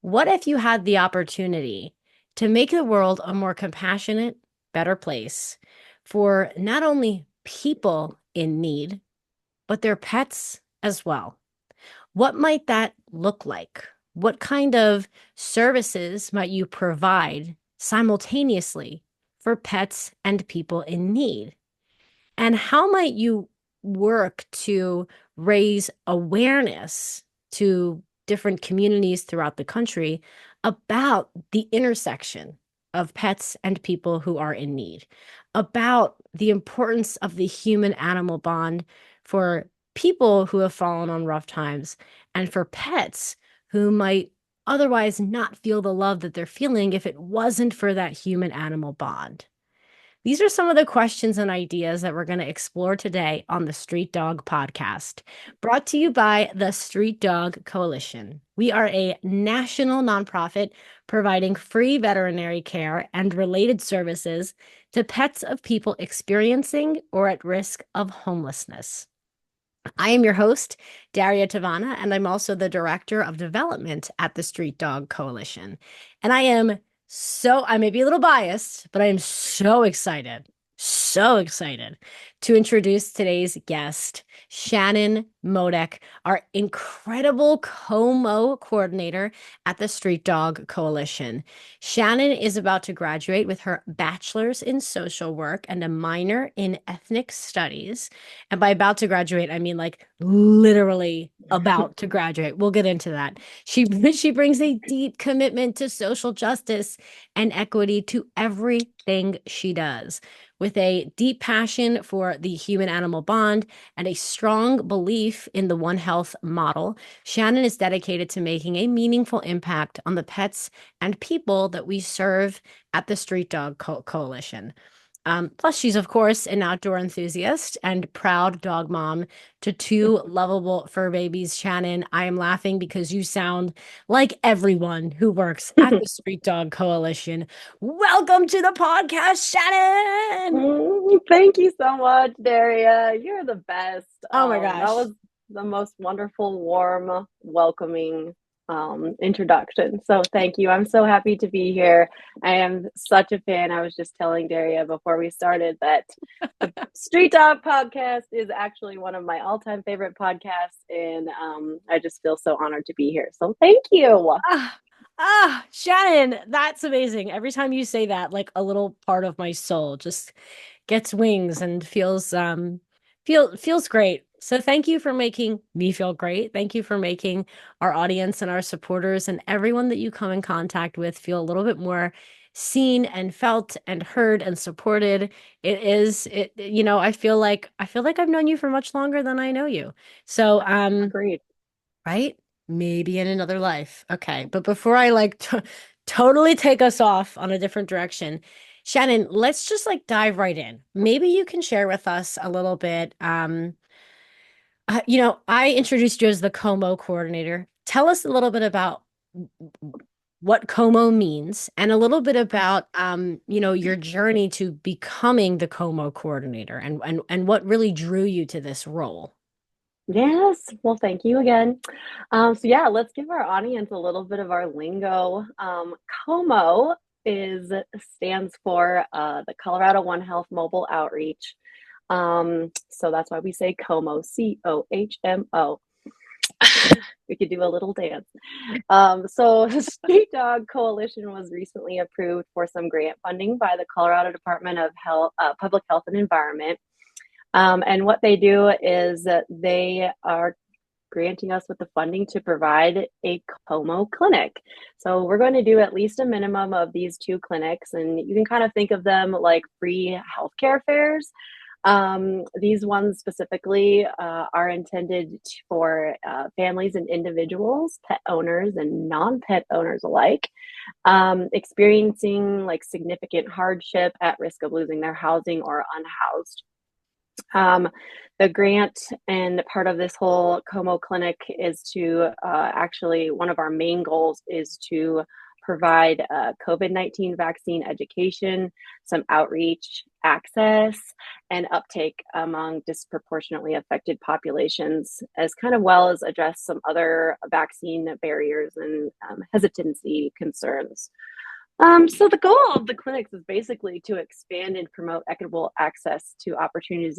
What if you had the opportunity to make the world a more compassionate, better place for not only people in need, but their pets as well? What might that look like? What kind of services might you provide simultaneously for pets and people in need? And how might you work to raise awareness to different communities throughout the country about the intersection of pets and people who are in need, about the importance of the human animal bond for people who have fallen on rough times and for pets who might otherwise not feel the love that they're feeling if it wasn't for that human animal bond? These are some of the questions and ideas that we're going to explore today on the Street Dog Podcast, brought to you by the Street Dog Coalition. We are a national nonprofit providing free veterinary care and related services to pets of people experiencing or at risk of homelessness. I am your host, Daria Tavana, and I'm also the Director of Development at the Street Dog Coalition. And I may be a little biased, but I am so excited to introduce today's guest, Shannon Modec, our incredible COHMO Coordinator at the Street Dog Coalition. Shannon is about to graduate with her bachelor's in social work and a minor in ethnic studies. And by about to graduate, I mean like literally about to graduate. We'll get into that. She brings a deep commitment to social justice and equity to everything she does. With a deep passion for the human animal bond and a strong belief in the One Health model, Shannon is dedicated to making a meaningful impact on the pets and people that we serve at the Street Dog Coalition. Plus, she's, of course, an outdoor enthusiast and proud dog mom to two lovable fur babies. Shannon, I am laughing because you sound like everyone who works at the Street Dog Coalition. Welcome to the podcast, Shannon. Thank you so much, Daria. You're the best. Oh my That gosh. was the most wonderful, warm, welcoming introduction. So thank you. I'm so happy to be here. I am such a fan. I was just telling Daria before we started that the Street Dog podcast is actually one of my all-time favorite podcasts, and I just feel so honored to be here. So thank you. Shannon, that's amazing. Every time you say that, like a little part of my soul just gets wings and feels great. So thank you for making me feel great. Thank you for making our audience and our supporters and everyone that you come in contact with feel a little bit more seen and felt and heard and supported. I feel like I've known you for much longer than I know you. So Agreed. right? Maybe in another life. Okay. But before I totally take us off on a different direction, Shannon, let's just like dive right in. Maybe you can share with us a little bit. I introduced you as the COHMO coordinator. Tell us a little bit about what COHMO means and a little bit about your journey to becoming the COHMO coordinator and what really drew you to this role. Yes. Well, thank you again. Yeah, let's give our audience a little bit of our lingo. COMO is stands for the Colorado One Health Mobile Outreach. So that's why we say COMO, COHMO. We could do a little dance. So the Street Dog Coalition was recently approved for some grant funding by the Colorado Department of Health, Public Health and Environment. And what they do is that they are granting us with the funding to provide a COMO clinic. So we're going to do at least a minimum of these two clinics, and you can kind of think of them like free healthcare fairs. These ones specifically are intended for families and individuals, pet owners and non-pet owners alike, experiencing like significant hardship at risk of losing their housing or unhoused. The grant and part of this whole COMO clinic is to actually, one of our main goals is to provide COVID-19 vaccine education, some outreach, access, and uptake among disproportionately affected populations, as kind of well as address some other vaccine barriers and hesitancy concerns. So the goal of the clinics is basically to expand and promote equitable access to opportunities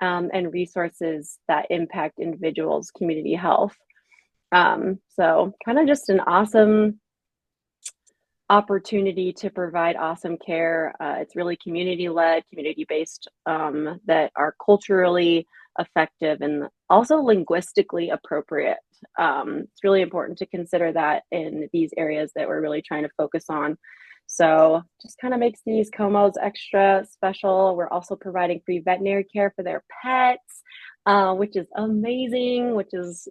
and resources that impact individuals' community health. So kind of just an awesome opportunity to provide awesome care. It's really community led, community based, that are culturally effective and also linguistically appropriate. It's really important to consider that in these areas that we're really trying to focus on. So just kind of makes these COHMOs extra special. We're also providing free veterinary care for their pets, which is amazing, which is,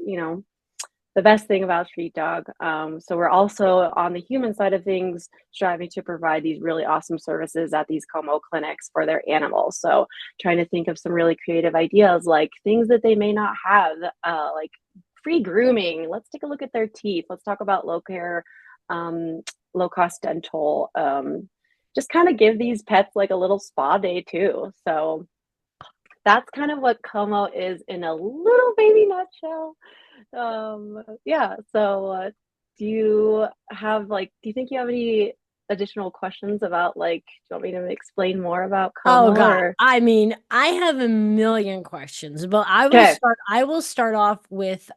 the best thing about Street Dog. So we're also on the human side of things, striving to provide these really awesome services at these COHMO clinics for their animals. So trying to think of some really creative ideas, like things that they may not have, like free grooming. Let's take a look at their teeth. Let's talk about low cost dental. Just kind of give these pets like a little spa day too. So that's kind of what COHMO is in a little baby nutshell. Yeah. So, do you think you have any additional questions about do you want me to explain more about Oh COHMO God. or? I mean, I have a million questions, but Okay. I will start off with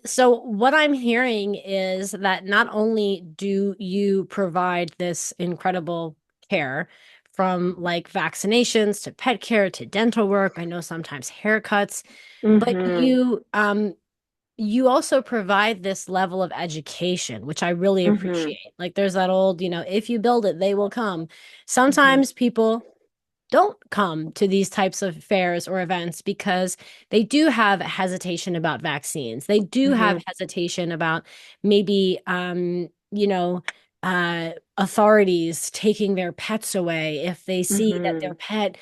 so what I'm hearing is that not only do you provide this incredible care from like vaccinations to pet care to dental work, I know sometimes haircuts, but Mm-hmm. you also provide this level of education, which I really Mm-hmm. appreciate. Like there's that old, if you build it, they will come. Mm-hmm. Sometimes people don't come to these types of fairs or events because they do have hesitation about vaccines. They do have Mm-hmm. hesitation about maybe authorities taking their pets away if they see that Mm-hmm. their pet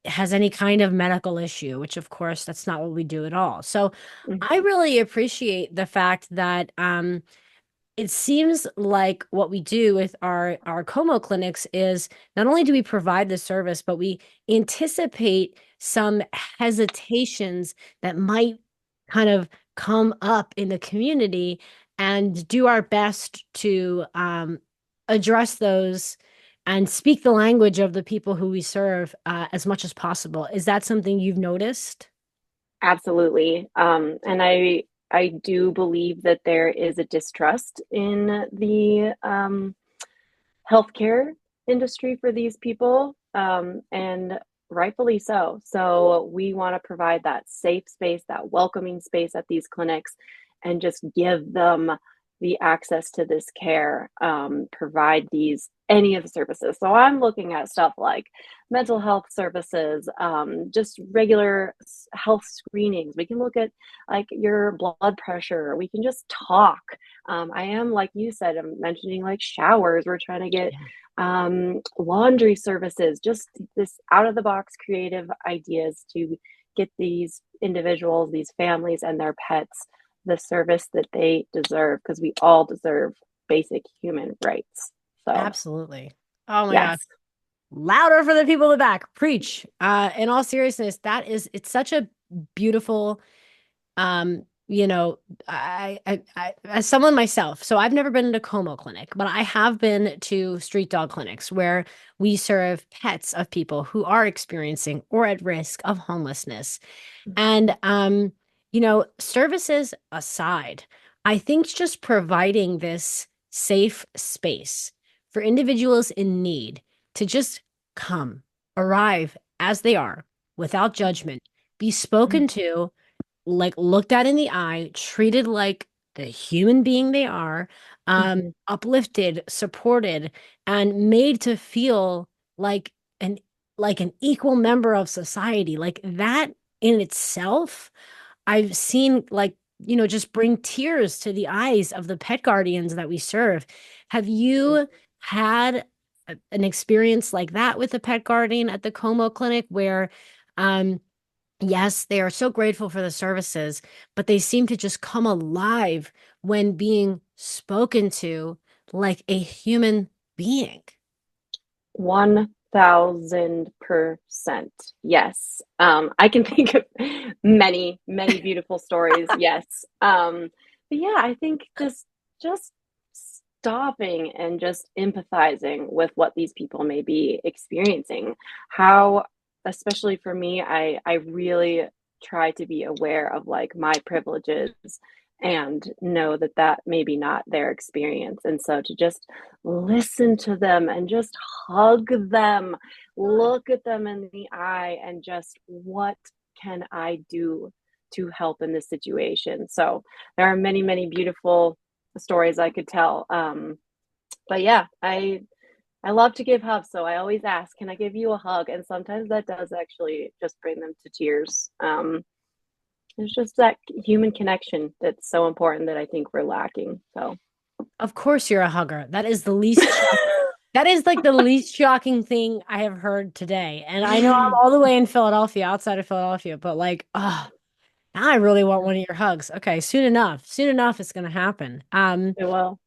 has any kind of medical issue, which of course that's not what we do at all. So I really appreciate the fact that it seems like what we do with our Como clinics is not only do we provide the service, but we anticipate some hesitations that might kind of come up in the community and do our best to address those and speak the language of the people who we serve as much as possible. Is that something you've noticed? Absolutely. And I do believe that there is a distrust in the healthcare industry for these people, and rightfully so. So we want to provide that safe space, that welcoming space at these clinics, and just give them the access to this care, provide these any of the services. So I'm looking at stuff like mental health services, just regular health screenings. We can look at like your blood pressure. We can just talk. I am, like you said, I'm mentioning like showers. We're trying to get Yeah, laundry services, just this out of the box creative ideas to get these individuals, these families, and their pets the service that they deserve, because we all deserve basic human rights. So, absolutely. Oh my God. yes. Louder for the people in the back. Preach. In all seriousness, it's such a beautiful, you know, as someone myself, so I've never been to Como Clinic, but I have been to street dog clinics where we serve pets of people who are experiencing or at risk of homelessness. And services aside, I think just providing this safe space for individuals in need to just come, arrive as they are without judgment, be spoken to, like looked at in the eye, treated like the human being they are, Mm-hmm. uplifted, supported, and made to feel like an like an equal member of society. Like that in itself, I've seen just bring tears to the eyes of the pet guardians that we serve. Have you had an experience like that with a pet guardian at the Como Clinic where Yes, they are so grateful for the services, but they seem to just come alive when being spoken to like a human being. 1000%. Yes. I can think of many, many beautiful stories. Yes. But yeah, I think just stopping and just empathizing with what these people may be experiencing. How, especially for me, I really try to be aware of like my privileges and know that that may be not their experience. And so to just listen to them and just hug them, look at them in the eye, and just what can I do to help in this situation? So there are many, many beautiful stories I could tell. But yeah, I love to give hugs, so I always ask, "Can I give you a hug?" And sometimes that does actually just bring them to tears. It's just that human connection that's so important that I think we're lacking. So. Of course you're a hugger. That is the least shocking. That is like the least shocking thing I have heard today. And I know I'm all the way in Philadelphia, outside of Philadelphia, but like, oh, now I really want one of your hugs. Okay, soon enough. Soon enough it's gonna happen. Well,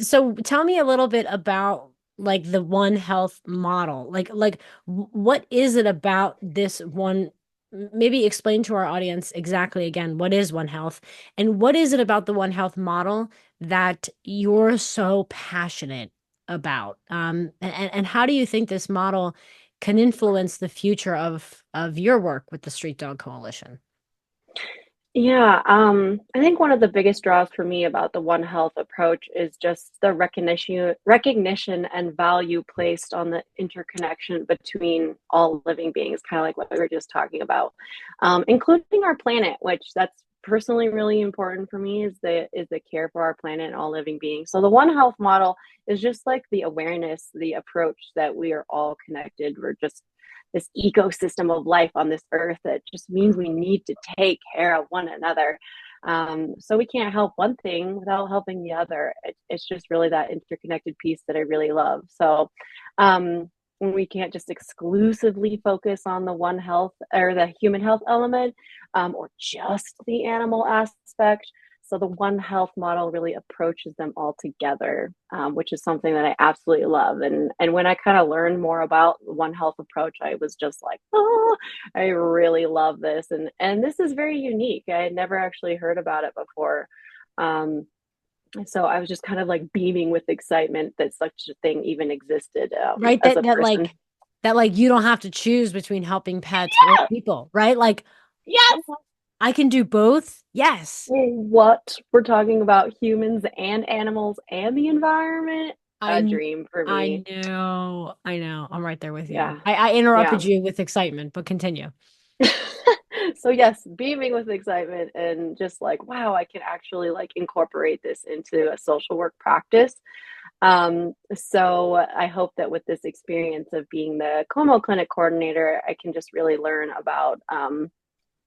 So tell me a little bit about like the One Health model. What is it about this one? Maybe explain to our audience exactly again what is One Health and what is it about the One Health model that you're so passionate about? And how do you think this model can influence the future of your work with the Street Dog Coalition? yeah, I think one of the biggest draws for me about the One Health approach is just the recognition and value placed on the interconnection between all living beings, kind of like what we were just talking about, including our planet, which that's personally really important for me is the care for our planet and all living beings. So the One Health model is just like the awareness, the approach that we are all connected. We're just this ecosystem of life on this earth that just means we need to take care of one another. So we can't help one thing without helping the other. It's just really that interconnected piece that I really love. So we can't just exclusively focus on the One Health or the human health element, or just the animal aspect. So the One Health model really approaches them all together, which is something that I absolutely love. And when I kind of learned more about the One Health approach, I was just like, oh, I really love this. And this is very unique. I had never actually heard about it before. So I was just kind of like beaming with excitement that such a thing even existed, Right? as That a that person. like that like you don't have to choose between helping pets or people, right? Like Yes. I can do both. Yes. What we're talking about, humans and animals and the environment, I a kn- dream for I me. know. I know. I'm right there with you. Yeah. I Yeah. interrupted you with excitement, but continue. So yes, beaming with excitement and just like, wow, I can actually like incorporate this into a social work practice. So I hope that with this experience of being the COHMO clinic coordinator, I can just really learn about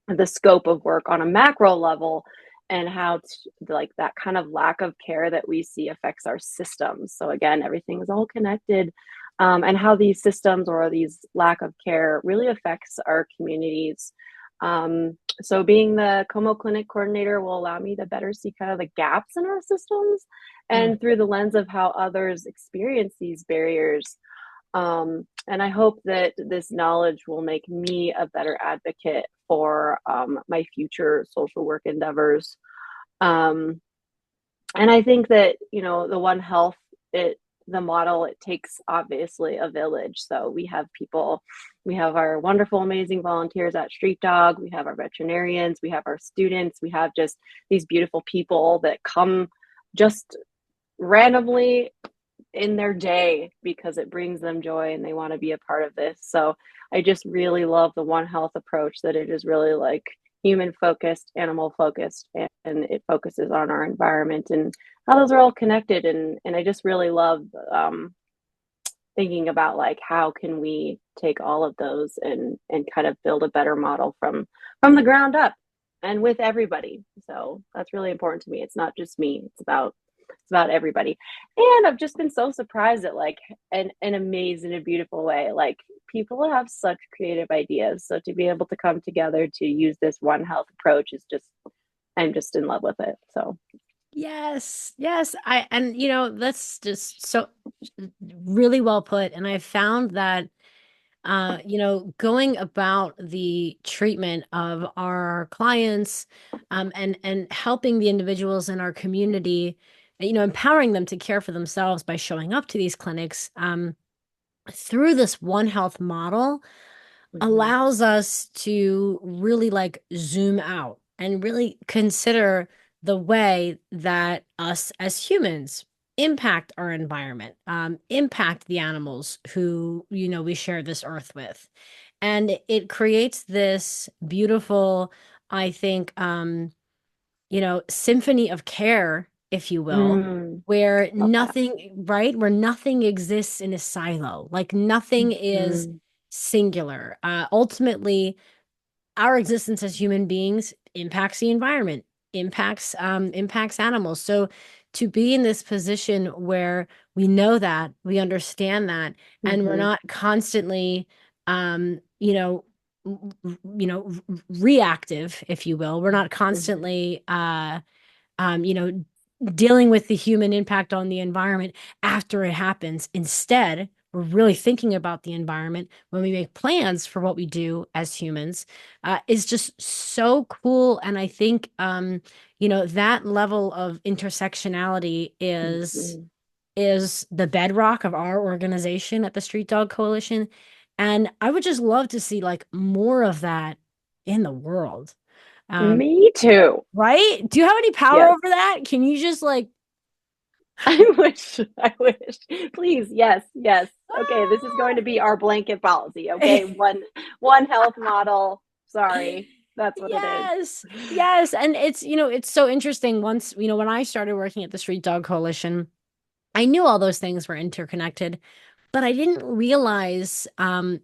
the scope of work on a macro level and how like that kind of lack of care that we see affects our systems. So again, everything is all connected, and how these systems or these lack of care really affects our communities. So being the como clinic coordinator will allow me to better see kind of the gaps in our systems Mm. and through the lens of how others experience these barriers. And I hope that this knowledge will make me a better advocate for my future social work endeavors. Um, and I think that, you know, the One Health, the model, it takes obviously a village. So we have people, we have our wonderful, amazing volunteers at Street Dog, we have our veterinarians, we have our students, we have just these beautiful people that come just randomly in their day because it brings them joy and they want to be a part of this. So I just really love the One Health approach, that it is really like human focused, animal focused, and it focuses on our environment and how those are all connected. And I just really love thinking about like how can we take all of those and kind of build a better model from the ground up and with everybody. So that's really important to me. It's not just me. It's about everybody. And I've just been so surprised at like an amazing and beautiful way. Like people have such creative ideas. So to be able to come together to use this One Health approach is just, I'm just in love with it. So, Yes, yes. And that's just so really well put. And I found that going about the treatment of our clients, and helping the individuals in our community, empowering them to care for themselves by showing up to these clinics, through this One Health model mhm, allows us to really like zoom out and really consider the way that us as humans impact our environment, impact the animals who, we share this earth with. And it creates this beautiful, I think, symphony of care, if you will, where love that. nothing, right? Where nothing exists in a silo, like nothing is Mhm, singular. Ultimately, our existence as human beings impacts the environment, impacts animals. So to be in this position where we know that, we understand that, and we're mhm, not constantly, um, you know, reactive, if you will. We're not mhm, constantly, um, you know, dealing with the human impact on the environment after it happens. Instead, we're really thinking about the environment when we make plans for what we do as humans, is just so cool. And I think, that level of intersectionality mhm. is the bedrock of our organization at the Street Dog Coalition. And I would just love to see like more of that in the world. Um, Me too. right? Do you have any power Yes. over that? Can you just like, I wish. I wish. Please, yes, yes. Okay, this is going to be our blanket policy. Okay, one health model. Sorry, that's what it is. yes, yes. And it's so interesting. Once, when I started working at the Street Dog Coalition, I knew all those things were interconnected, but I didn't realize, I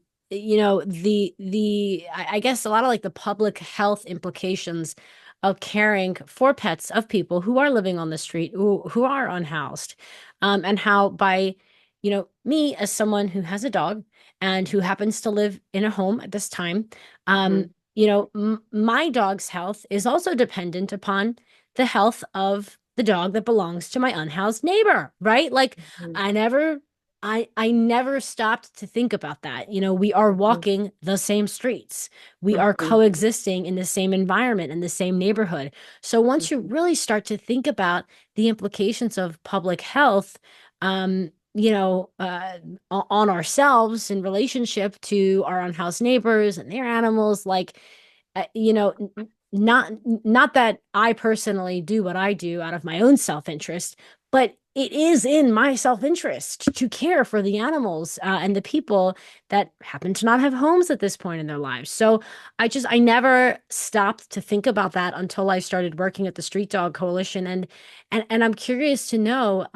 guess a lot of like the public health implications of caring for pets of people who are living on the street, who are unhoused, and how by, me as someone who has a dog and who happens to live in a home at this time, Mhm, my dog's health is also dependent upon the health of the dog that belongs to my unhoused neighbor, right? Like mhm, I never I never stopped to think about that. We are mhm, walking the same streets. We are mhm, coexisting in the same environment, in the same neighborhood. So once you mhm, really start to think about the implications of public health, um, on ourselves in relationship to our unhoused neighbors and their animals, like, not not that I personally do what I do out of my own self-interest, but it is in my self-interest to care for the animals, and the people that happen to not have homes at this point in their lives. So I never stopped to think about that until I started working at the Street Dog Coalition. And I'm curious to know,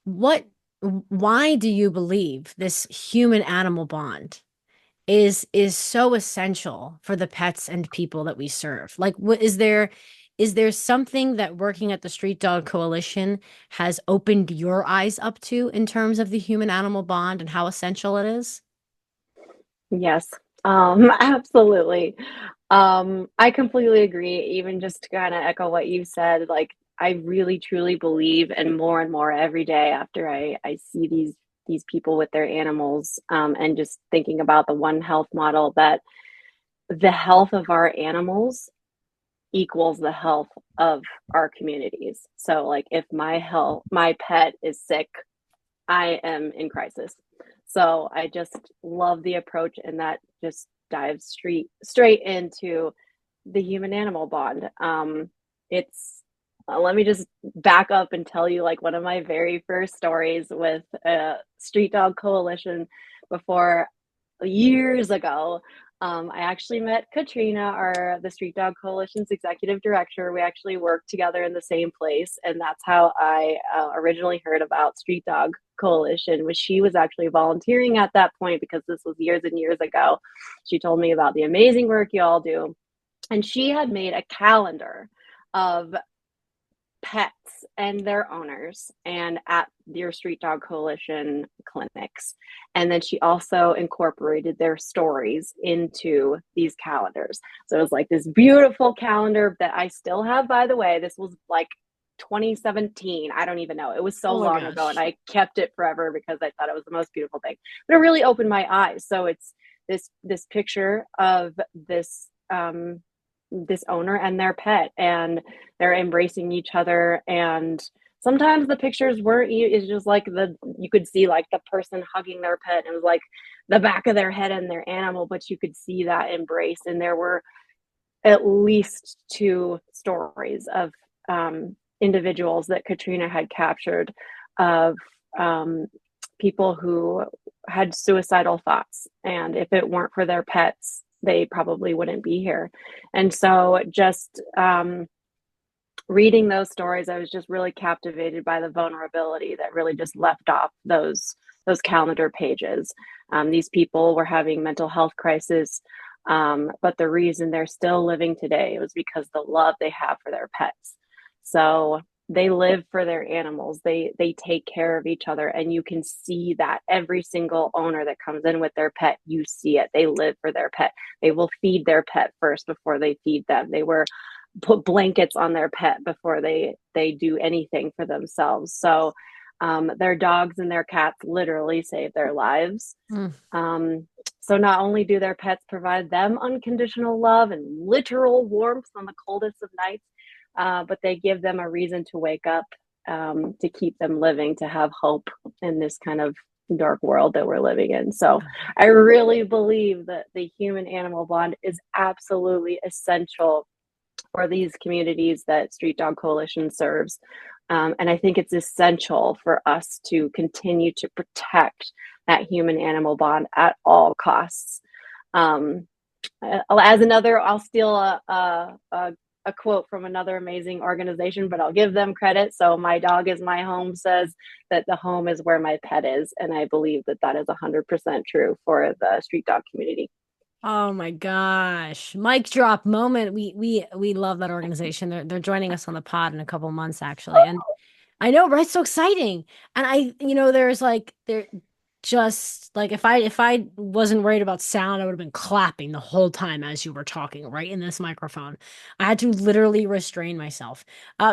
what why do you believe this human animal bond is so essential for the pets and people that we serve? Like, what is there something that working at the Street Dog Coalition has opened your eyes up to in terms of the human animal bond and how essential it is? yes, absolutely. I completely agree. Even just to kind of echo what you said, like I really truly believe, and more every day after I see these people with their animals, and just thinking about the One Health model, that the health of our animals equals the health of our communities. So like if my pet is sick, I am in crisis. So I just love the approach, and that just dives straight into the human animal bond. It's Let me just back up and tell you like one of my very first stories with a Street Dog Coalition before, years ago. I actually met Katrina, our the Street Dog Coalition's executive director. We actually worked together in the same place, and that's how I originally heard about Street Dog Coalition. Was she was actually volunteering at that point because this was years and years ago. She told me about the amazing work you all do, and she had made a calendar of pets and their owners and at your Street Dog Coalition clinics. And then she also incorporated their stories into these calendars. So it was like this beautiful calendar that I still have, by the way. This was like 2017. I don't even know. It was so Oh my long ago, and gosh. I kept it forever because I thought it was the most beautiful thing. But it really opened my eyes. So it's this picture of this owner and their pet, and they're embracing each other. And sometimes the pictures weren't, it's just like you could see like the person hugging their pet, and it was like the back of their head and their animal, but you could see that embrace. And there were at least two stories of individuals that Katrina had captured of um, people who had suicidal thoughts. And if it weren't for their pets, they probably wouldn't be here. And so just reading those stories, I was just really captivated by the vulnerability that really just left off those calendar pages. These people were having mental health crisis, but the reason they're still living today was because the love they have for their pets. So they live for their animals. They take care of each other, and you can see that every single owner that comes in with their pet, you see it. They live for their pet. They will feed their pet first before they feed them. They were put blankets on their pet before they do anything for themselves. So their dogs and their cats literally save their lives. Mm. Um, so not only do their pets provide them unconditional love and literal warmth on the coldest of nights, but they give them a reason to wake up, to keep them living, to have hope in this kind of dark world that we're living in. So I really believe that the human animal bond is absolutely essential for these communities that Street Dog Coalition serves. And I think it's essential for us to continue to protect that human animal bond at all costs. Um, as another, I'll steal a quote from another amazing organization, but I'll give them credit. So, my dog is my home says that the home is where my pet is. And I believe that that is 100% true for the street dog community. Oh my gosh. Mic drop moment. We love that organization. They're joining us on the pod in a couple months actually. And I know, right? So exciting. And there's like there just like if I wasn't worried about sound, I would have been clapping the whole time as you were talking right in this microphone. I had to literally restrain myself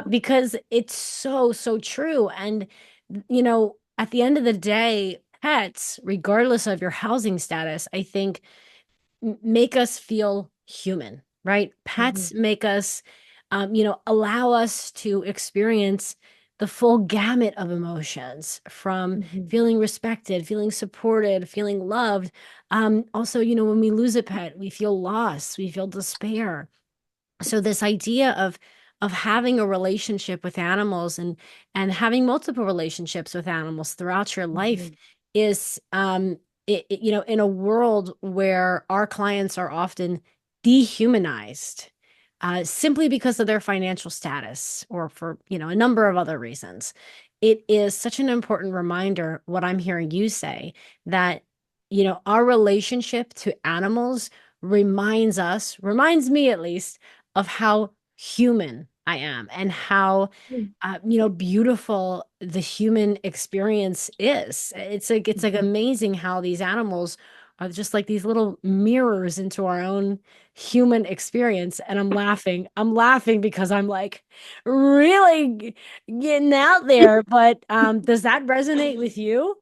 because it's so true. And at the end of the day, pets, regardless of your housing status, I think make us feel human, right? Mm-hmm. Pets make us, allow us to experience the full gamut of emotions from Mm-hmm. feeling respected, feeling supported, feeling loved. Also, when we lose a pet, we feel loss, we feel despair. So this idea of having a relationship with animals and having multiple relationships with animals throughout your life Mm-hmm. is in a world where our clients are often dehumanized simply because of their financial status or for a number of other reasons. It is such an important reminder, what I'm hearing you say, that our relationship to animals reminds me at least of how human I am and how beautiful the human experience is. It's like Mm-hmm. amazing how these animals are just like these little mirrors into our own human experience. And I'm laughing. I'm laughing because I'm like really getting out there. But does that resonate with you?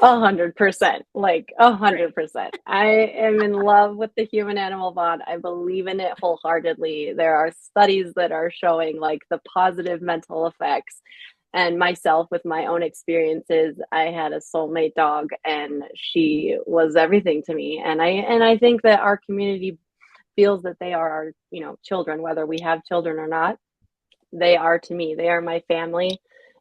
100%, like a Great. hundred percent. I am in love with the human animal bond. I believe in it wholeheartedly. There are studies that are showing like the positive mental effects. And myself, with my own experiences, I had a soulmate dog, and she was everything to me. And I think that our community feels that they are our, children, whether we have children or not. They are to me. They are my family,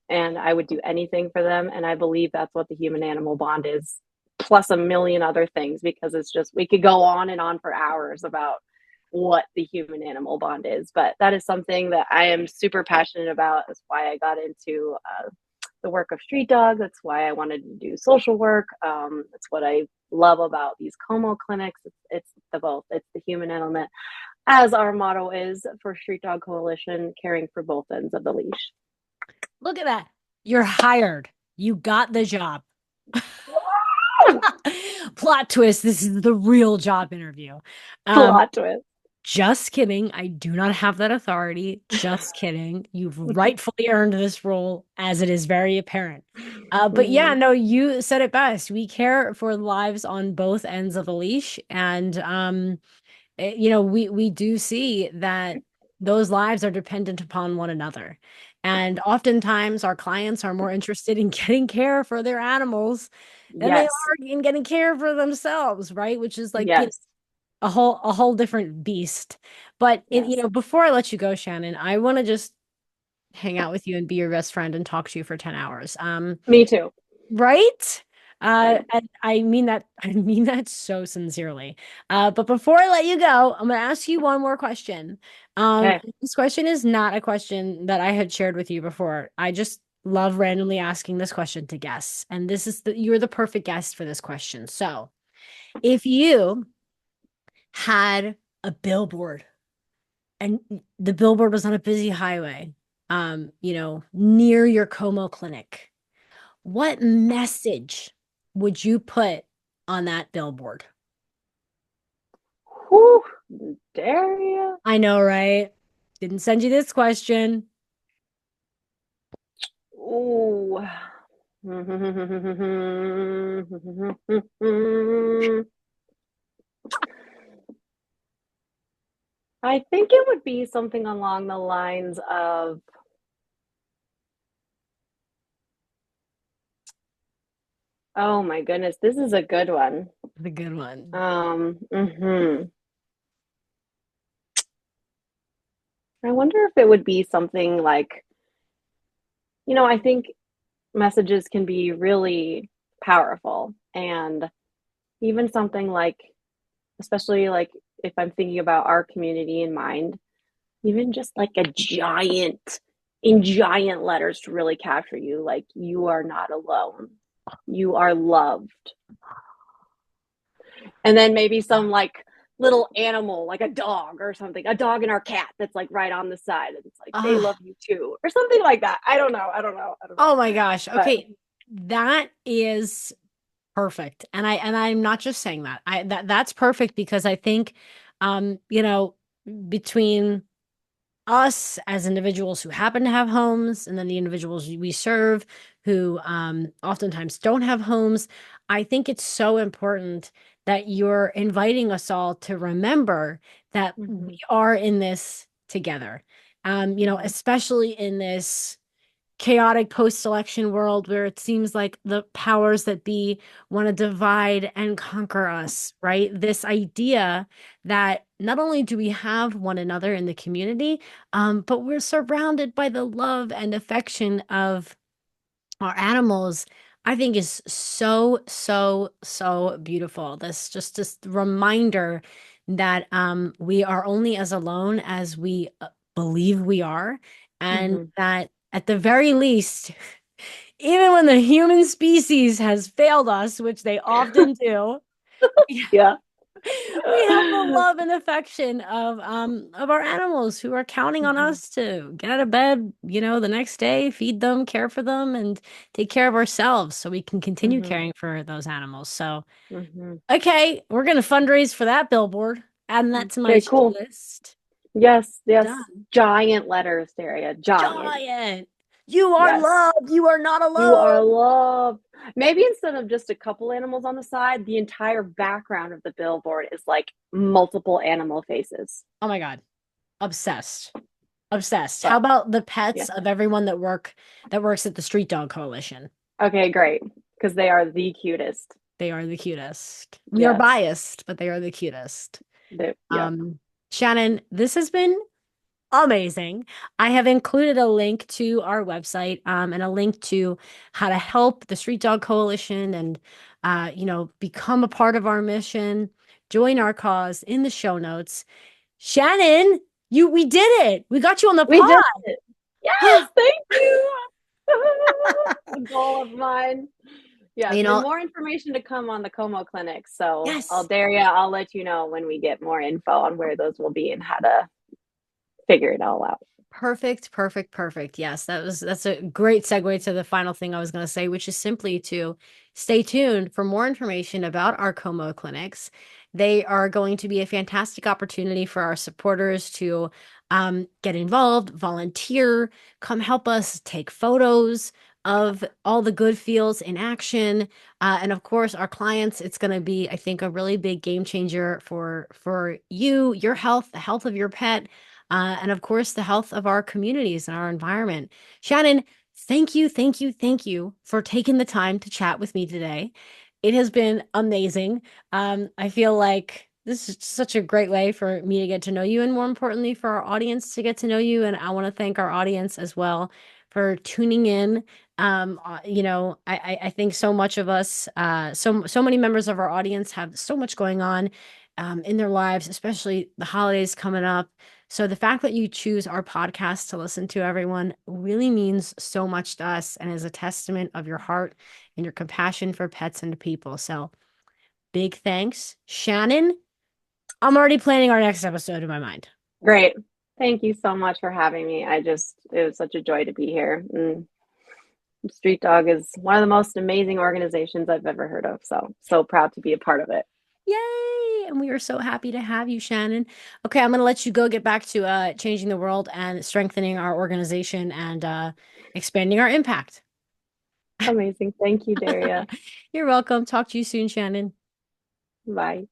and I would do anything for them. And I believe that's what the human animal bond is, plus a million other things, because it's just, we could go on and on for hours about what the human animal bond is. But that is something that I am super passionate about. That's why I got into the work of street dog. That's why I wanted to do social work. That's what I love about these COHMO clinics. It's the both. It's the human element, as our motto is for Street Dog Coalition, caring for both ends of the leash. Look at that. You're hired. You got the job. Plot twist. This is the real job interview. Um, Plot twist. just kidding. I do not have that authority. Just kidding. You've rightfully earned this role, as it is very apparent. But yeah, Mhm. no, you said it best. We care for lives on both ends of the leash, and we do see that those lives are dependent upon one another. And oftentimes our clients are more interested in getting care for their animals than they Yes. are in getting care for themselves, right? Which is like, Yes. a whole different beast. But Yes. before I let you go, Shannon, I want to just hang out with you and be your best friend and talk to you for 10 hours. Me too. Right? Same. And I mean that so sincerely. But before I let you go, I'm gonna ask you one more question. Okay. This question is not a question that I had shared with you before. I just love randomly asking this question to guests, and you're the perfect guest for this question. So, if you had a billboard and the billboard was on a busy highway, near your Como clinic, what message would you put on that billboard? Whew. Dare you? I know, right? Didn't send you this question. Ooh. I think it would be something along the lines of, oh my goodness, this is a good one. The good one. Mhm. I wonder if it would be something like, I think messages can be really powerful. And even something like, especially like if I'm thinking about our community in mind, even just like in giant letters to really capture you, like, you are not alone. You are loved. And then maybe some like little animal, like a dog or something, a dog and our cat that's like right on the side. And it's like, they Ah, love you too, or something like that. I don't know. I don't know. I don't know. oh my gosh. But Okay, that is perfect. And I'm not just saying that. That's perfect because I think between us as individuals who happen to have homes and then the individuals we serve who oftentimes don't have homes, I think it's so important that you're inviting us all to remember that we mm-hmm, are in this together. mm-hmm, Especially in this chaotic post-election world where it seems like the powers that be want to divide and conquer us, right? This idea that not only do we have one another in the community, but we're surrounded by the love and affection of our animals, I think is so, so, so beautiful. This reminder that we are only as alone as we believe we are, and mm-hmm. that at the very least, even when the human species has failed us, which they often do, Yeah. we have the love and affection of our animals who are counting on Mm-hmm, us to get out of bed, the next day, feed them, care for them, and take care of ourselves so we can continue mm-hmm, caring for those animals. So, mm-hmm. okay, we're gonna fundraise for that billboard. Adding that to my Okay, to-do cool. list. Yes, yes. Done. Giant letters, Daria. Giant. Giant. You are Yes. loved. You are not You alone. are loved. Maybe instead of just a couple animals on the side, the entire background of the billboard is like multiple animal faces. Oh my God. Obsessed. Obsessed. How But about the yeah. pets of everyone that works at the Street Dog Coalition? Okay, great. Because they are the cutest. They are the cutest. We are Yes. biased, but they are the cutest. Yep. Shannon, this has been amazing. I have included a link to our website, and a link to how to help the Street Dog Coalition and, become a part of our mission, join our cause in the show notes. Shannon, we did it. We got you on the We did pod. it. Yes, thank you. A goal of mine. Yes, You and know, more information to come on the COHMO clinic. So yes. I'll let you know when we get more info on where those will be and how to figure it all out. Perfect, perfect, perfect. Yes, that's a great segue to the final thing I was going to say, which is simply to stay tuned for more information about our Como clinics. They are going to be a fantastic opportunity for our supporters to get involved, volunteer, come help us take photos of all the good feels in action. And of course, our clients, it's going to be, I think, a really big game changer for you, your health, the health of your pet, and of course, the health of our communities and our environment. Shannon, thank you, thank you, thank you for taking the time to chat with me today. It has been amazing. I feel like this is such a great way for me to get to know you, and more importantly, for our audience to get to know you. And I want to thank our audience as well for tuning in. I think so much of us, so many members of our audience have so much going on in their lives, especially the holidays coming up. So the fact that you choose our podcast to listen to, everyone, really means so much to us and is a testament of your heart and your compassion for pets and people. So big thanks. Shannon, I'm already planning our next episode in my mind. Great. Thank you so much for having me. It was such a joy to be here. And Street Dog is one of the most amazing organizations I've ever heard of. So proud to be a part of it. Yay! And we are so happy to have you, Shannon. Okay, I'm going to let you go get back to changing the world and strengthening our organization and expanding our impact. Amazing. Thank you, Daria. You're welcome. Talk to you soon, Shannon. Bye.